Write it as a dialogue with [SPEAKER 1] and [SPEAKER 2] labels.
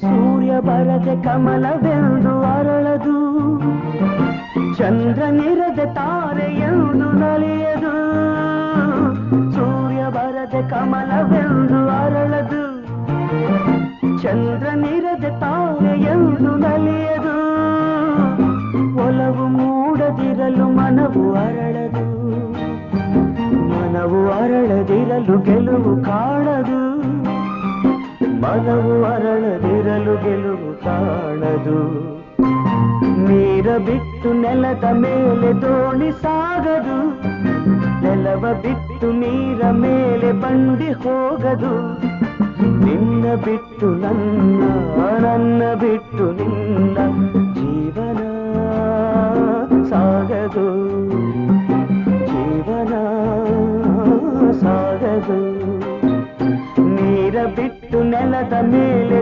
[SPEAKER 1] ಸೂರ್ಯ ಬರದೆ ಕಮಲವೆಂದು ಅರಳದು, ಚಂದ್ರನಿರದೆ ತಾರೆಯೆಂದು ನಲಿಯದು. ಸೂರ್ಯ ಬರದೆ ಕಮಲವೆಂದು ಅರಳದು, ಚಂದ್ರನಿರದೆ ತಾರೆಯೆಂದು ನಲಿಯದು. ಒಲವು ಮೂಡದಿರಲು ಮನವು ಅರಳದು, ಮನವು ಅರಳದಿರಲು ಗೆಲುವು ಕಾಣದು. ಮನವು ಅರಳದಿರಲು ಗೆಲುವು ಕಾಣದು. ನೀರ ಬಿಟ್ಟು ನೆಲದ ಮೇಲೆ ದೋಣಿ ಸಾಗದು, ನೆಲವ ಬಿಟ್ಟು ನೀರ ಮೇಲೆ ಬಂಡಿ ಹೋಗದು. ನಿನ್ನ ಬಿಟ್ಟು ನನ್ನ, ನನ್ನ ಬಿಟ್ಟು ನಿನ್ನ ಜೀವನ ಸಾಗದು, ಜೀವನ ಸಾಗದು. ನೀರ ಬಿಟ್ಟು ನೆಲದ ಮೇಲೆ